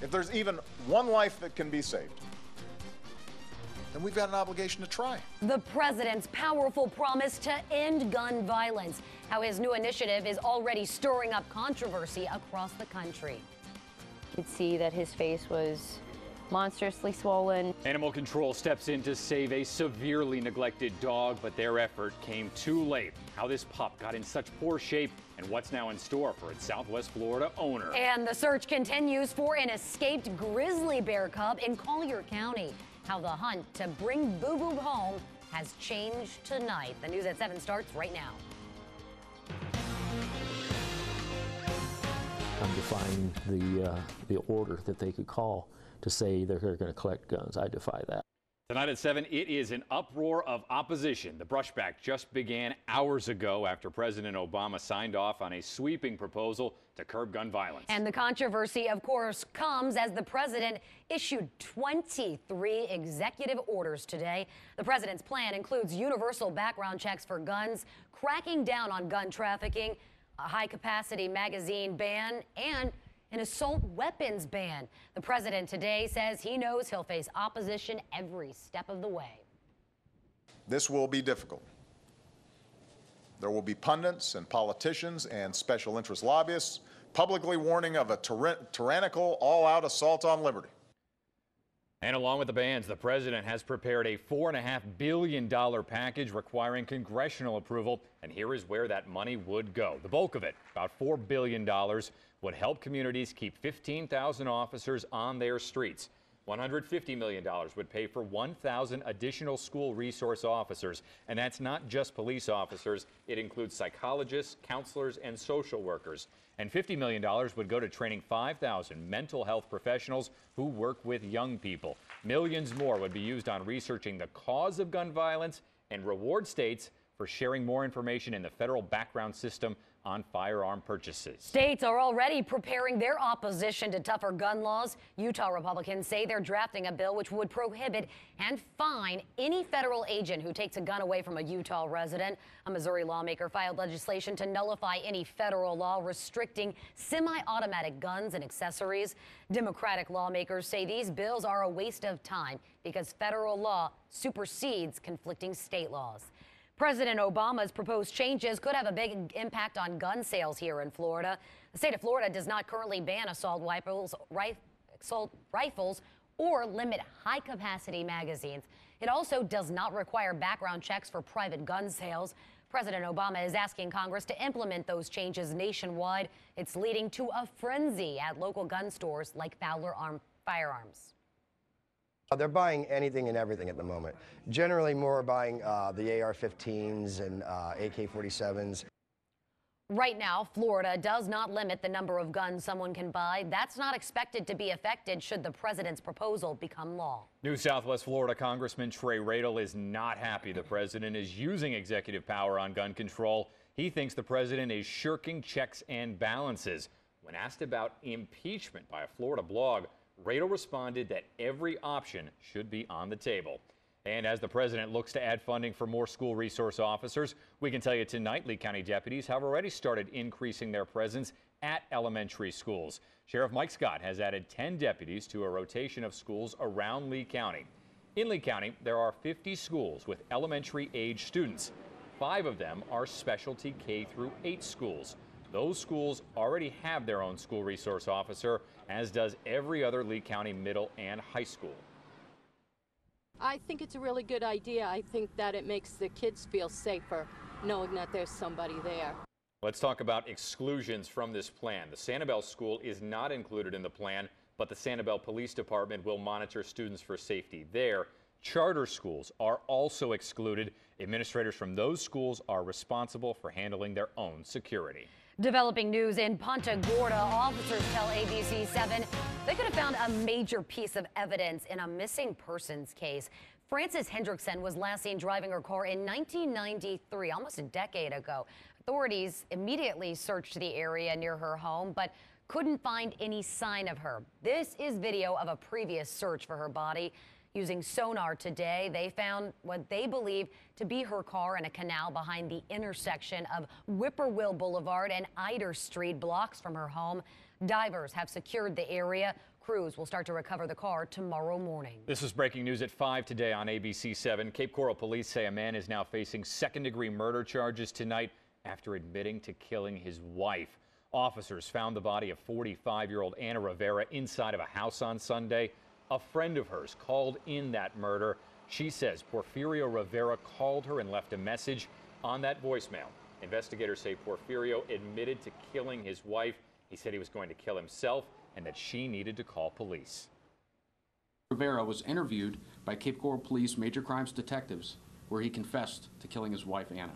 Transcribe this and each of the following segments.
If there's even one life that can be saved, then we've got an obligation to try. The president's powerful promise to end gun violence. How his new initiative is already stirring up controversy across the country. You could see that his face was monstrously swollen. Animal control steps in to save a severely neglected dog, but their effort came too late. How this pup got in such poor shape and what's now in store for its Southwest Florida owner. And the search continues for an escaped grizzly bear cub in Collier County. How the hunt to bring Boo Boo home has changed tonight. The news at 7 starts right now. I'm defying the order that they could call to say they're going to collect guns. I defy that. Tonight at 7, it is an uproar of opposition. The brushback just began hours ago after President Obama signed off on a sweeping proposal to curb gun violence. And the controversy, of course, comes as the president issued 23 executive orders today. The president's plan includes universal background checks for guns, cracking down on gun trafficking, a high-capacity magazine ban, and an assault weapons ban. The president today says he knows he'll face opposition every step of the way. This will be difficult. There will be pundits and politicians and special interest lobbyists publicly warning of a tyrannical, all-out assault on liberty. And along with the bans, the president has prepared a $4.5 billion package requiring congressional approval. And here is where that money would go. The bulk of it, about $4 billion, would help communities keep 15,000 officers on their streets. $150 million would pay for 1,000 additional school resource officers. And that's not just police officers. It includes psychologists, counselors, and social workers. And $50 million would go to training 5,000 mental health professionals who work with young people. Millions more would be used on researching the cause of gun violence and reward states for sharing more information in the federal background system on firearm purchases. States are already preparing their opposition to tougher gun laws. Utah Republicans say they're drafting a bill which would prohibit and fine any federal agent who takes a gun away from a Utah resident. A Missouri lawmaker filed legislation to nullify any federal law restricting semi-automatic guns and accessories. Democratic lawmakers say these bills are a waste of time because federal law supersedes conflicting state laws. President Obama's proposed changes could have a big impact on gun sales here in Florida. The state of Florida does not currently ban assault rifles or limit high-capacity magazines. It also does not require background checks for private gun sales. President Obama is asking Congress to implement those changes nationwide. It's leading to a frenzy at local gun stores like Fowler Firearms. They're buying anything and everything at the moment. Generally more buying the AR-15s and AK-47s. Right now, Florida does not limit the number of guns someone can buy. That's not expected to be affected should the president's proposal become law. New Southwest Florida Congressman Trey Radel is not happy the president is using executive power on gun control. He thinks the president is shirking checks and balances. When asked about impeachment by a Florida blog, Radel responded that every option should be on the table. And as the president looks to add funding for more school resource officers, we can tell you tonight Lee County deputies have already started increasing their presence at elementary schools. Sheriff Mike Scott has added 10 deputies to a rotation of schools around Lee County. In Lee County, there are 50 schools with elementary age students. 5 of them are specialty K-8 schools. Those schools already have their own school resource officer, as does every other Lee County middle and high school. I think it's a really good idea. I think that it makes the kids feel safer knowing that there's somebody there. Let's talk about exclusions from this plan. The Sanibel School is not included in the plan, but the Sanibel Police Department will monitor students for safety there. Charter schools are also excluded. Administrators from those schools are responsible for handling their own security. Developing news in Punta Gorda, officers tell ABC7 they could have found a major piece of evidence in a missing persons case. Frances Hendrickson was last seen driving her car in 1993, almost a decade ago. Authorities immediately searched the area near her home, but couldn't find any sign of her. This is video of a previous search for her body. Using sonar today, they found what they believe to be her car in a canal behind the intersection of Whippoorwill Boulevard and Eider Street, blocks from her home. Divers have secured the area. Crews will start to recover the car tomorrow morning. This was breaking news at 5 today on ABC 7. Cape Coral police say a man is now facing second-degree murder charges tonight after admitting to killing his wife. Officers found the body of 45-year-old Anna Rivera inside of a house on Sunday. A friend of hers called in that murder. She says Porfirio Rivera called her and left a message. On that voicemail, investigators say Porfirio admitted to killing his wife. He said he was going to kill himself and that she needed to call police. Rivera was interviewed by Cape Coral Police Major Crimes detectives, where he confessed to killing his wife, Anna.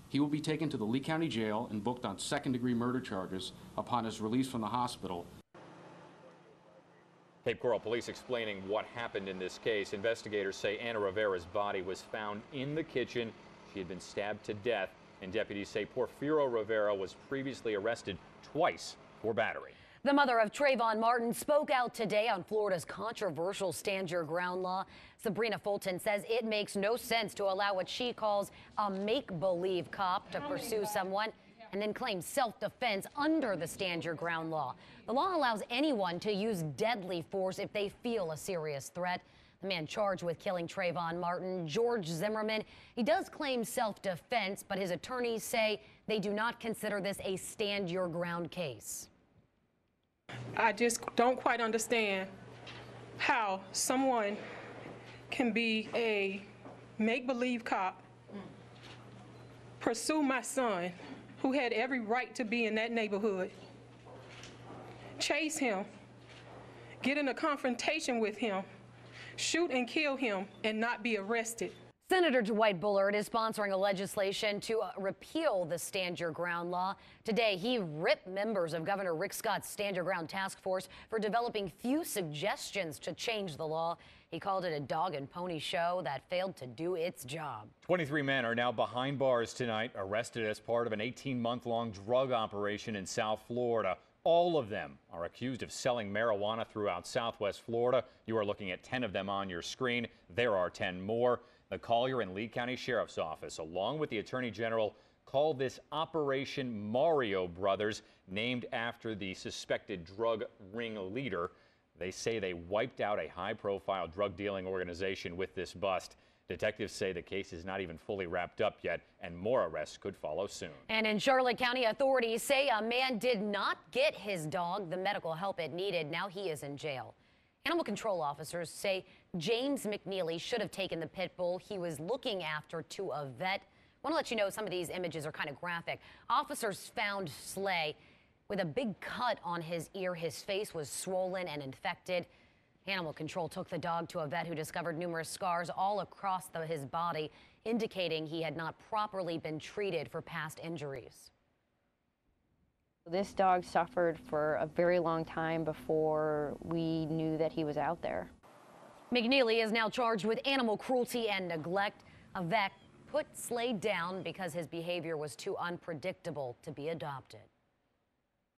He will be taken to the Lee County Jail and booked on second-degree murder charges upon his release from the hospital. Cape Coral police explaining what happened in this case. Investigators say Anna Rivera's body was found in the kitchen. She had been stabbed to death, and deputies say Porfirio Rivera was previously arrested twice for battery. The mother of Trayvon Martin spoke out today on Florida's controversial Stand Your Ground law. Sabrina Fulton says it makes no sense to allow what she calls a make-believe cop to pursue someone and then claim self-defense under the Stand Your Ground law. The law allows anyone to use deadly force if they feel a serious threat. The man charged with killing Trayvon Martin, George Zimmerman, he does claim self-defense, but his attorneys say they do not consider this a Stand Your Ground case. I just don't quite understand how someone can be a make-believe cop, pursue my son, who had every right to be in that neighborhood, chase him, get in a confrontation with him, shoot and kill him, and not be arrested. Senator Dwight Bullard is sponsoring a legislation to repeal the Stand Your Ground law. Today, he ripped members of Governor Rick Scott's Stand Your Ground task force for developing few suggestions to change the law. He called it a dog and pony show that failed to do its job. 23 men are now behind bars tonight, arrested as part of an 18-month-long drug operation in South Florida. All of them are accused of selling marijuana throughout Southwest Florida. You are looking at 10 of them on your screen. There are 10 more. The Collier and Lee County Sheriff's Office, along with the Attorney General, called this Operation Mario Brothers, named after the suspected drug ring leader. They say they wiped out a high-profile drug dealing organization with this bust. Detectives say the case is not even fully wrapped up yet, and more arrests could follow soon. And in Charlotte County, authorities say a man did not get his dog the medical help it needed. Now he is in jail. Animal control officers say James McNeely should have taken the pit bull he was looking after to a vet. I want to let you know some of these images are kind of graphic. Officers found Slay with a big cut on his ear. His face was swollen and infected. Animal control took the dog to a vet who discovered numerous scars all across his body, indicating he had not properly been treated for past injuries. This dog suffered for a very long time before we knew that he was out there. McNeely is now charged with animal cruelty and neglect. A vet put Slade down because his behavior was too unpredictable to be adopted.